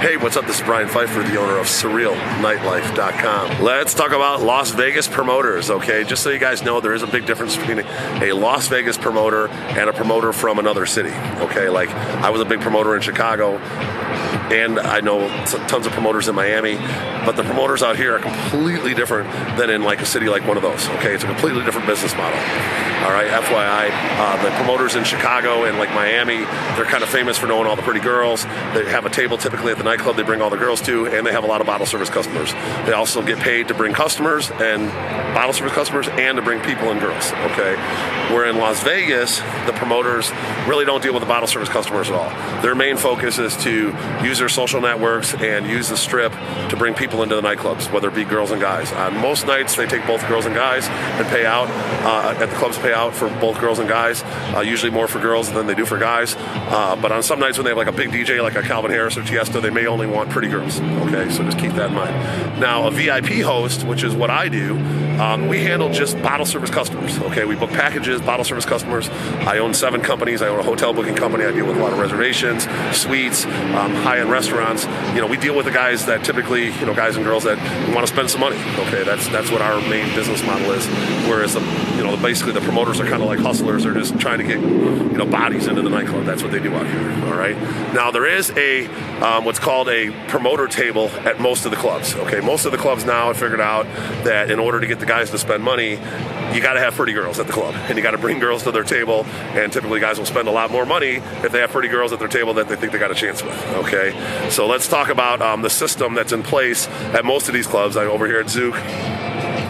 Hey, what's up? This is Brian Pfeiffer, the owner of Surreal, Nightlife.com. Let's talk about Las Vegas promoters, okay? Just so you guys know, there is a big difference between a Las Vegas promoter and a promoter from another city, okay? Like, I was a big promoter in Chicago, and I know tons of promoters in Miami, but the promoters out here are completely different than in like a city like one of those, okay? It's a completely different business model. All right, FYI, the promoters in Chicago and like Miami, they're kind of famous for knowing all the pretty girls. They have a table typically at the nightclub they bring all the girls to, and they have a lot of bottle service customers. They also get paid to bring customers and bottle service customers and to bring people and girls, okay? Where in Las Vegas, the promoters really don't deal with the bottle service customers at all. Their main focus is to use their social networks and use the strip to bring people into the nightclubs, whether it be girls and guys. On most nights, they take both girls and guys and pay out, at the clubs pay out for both girls and guys, usually more for girls than they do for guys. But on some nights when they have like a big DJ like a Calvin Harris or Tiësto, they may only want pretty girls, okay? So just keep that in mind. Now, a VIP host, which is what I do, we handle just bottle service customers, okay? We book packages, bottle service customers. I own 7 companies. I own a hotel booking company. I deal with a lot of reservations, suites, high-end restaurants. You know, we deal with the guys that typically, you know, guys and girls that want to spend some money, okay? That's what our main business model is. Whereas, basically the promoters are kind of like hustlers. They're just trying to get, bodies into the nightclub. That's what they do out here, all right? Now, there is a, what's called a promoter table at most of the clubs, okay? Most of the clubs now have figured out that in order to get the guys to spend money, you got to have pretty girls at the club, and you got to bring girls to their table, and typically guys will spend a lot more money if they have pretty girls at their table that they think they got a chance with, okay? So let's talk about the system that's in place at most of these clubs. I'm over here at Zouk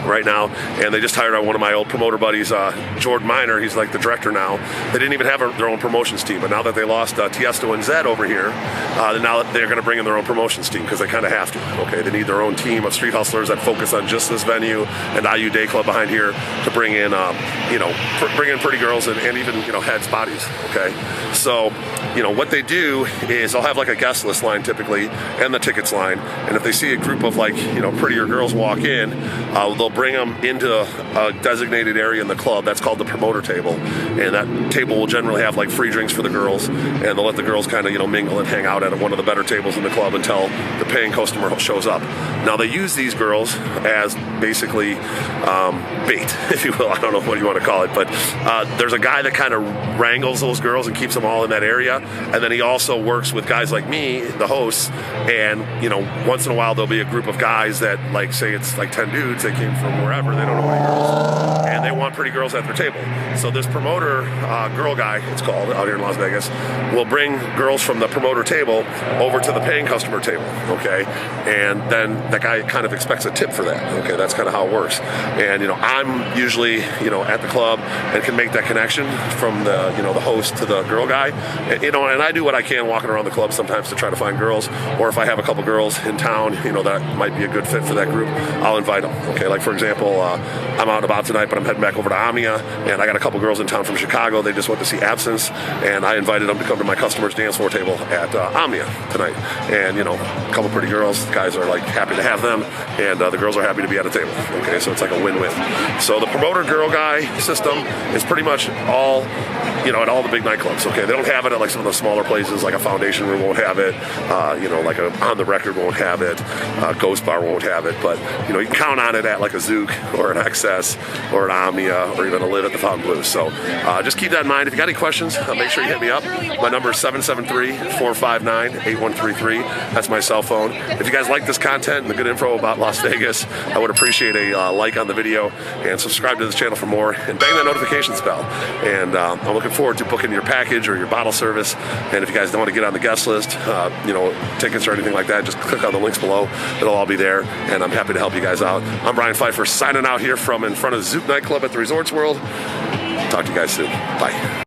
right now, and they just hired one of my old promoter buddies, Jordan Miner. He's like the director now. They didn't even have their own promotions team, but now that they lost Tiësto and Zedd over here, now they're going to bring in their own promotions team because they kind of have to, okay? They need their own team of street hustlers that focus on just this venue and IU Day Club behind here to bring in, bring in pretty girls and even, heads, bodies, okay? So, what they do is they'll have like a guest list line typically and the tickets line, and if they see a group of like, prettier girls walk in, they'll bring them into a designated area in the club. That's called the promoter table, and that table will generally have like free drinks for the girls, and they'll let the girls kind of mingle and hang out at one of the better tables in the club until the paying customer shows up. Now, they use these girls as basically bait, if you will. I don't know what you want to call it, but there's a guy that kind of wrangles those girls and keeps them all in that area, and then he also works with guys like me, the hosts, and once in a while there'll be a group of guys that, like, say it's like 10 dudes, they came from wherever, they don't know any girls, and they want pretty girls at their table. So this promoter, girl guy, it's called, out here in Las Vegas, will bring girls from the promoter table over to the paying customer table, okay? And then that guy kind of expects a tip for that, okay? That's kind of how it works. And, I'm usually, at the club and can make that connection from the, the host to the girl guy. And, and I do what I can walking around the club sometimes to try to find girls, or if I have a couple girls in town, that might be a good fit for that group, I'll invite them, okay? Like, for example, I'm out and about tonight, but I'm heading back over to Amia, and I got a couple girls in town from Chicago. They just went to see Absence, and I invited them to come to my customers' dance floor table at Amia tonight. And, a couple pretty girls, the guys are like happy to have them, and the girls are happy to be at a table, okay? So it's like a win-win. So the promoter girl guy system is pretty much all, at all the big nightclubs, okay? They don't have it at like some of the smaller places, like a Foundation Room won't have it, like a On The Record won't have it, Ghost Bar won't have it, but, you can count on it at like a Zouk or an Access or an Amia or even a Live at the Fountain Blues. So just keep that in mind. If you got any questions, make sure you hit me up. My number is 773-459-8133. That's my cell phone. If you guys like this content and the good info about Las Vegas, I would appreciate a like on the video and subscribe to this channel for more, and bang that notifications bell. And I'm looking forward to booking your package or your bottle service. And if you guys don't want to get on the guest list, tickets or anything like that, just click on the links below. It'll all be there, and I'm happy to help you guys out. I'm Brian Pfeiffer signing out here from in front of Zouk Nightclub at the Resorts World. Talk to you guys soon. Bye.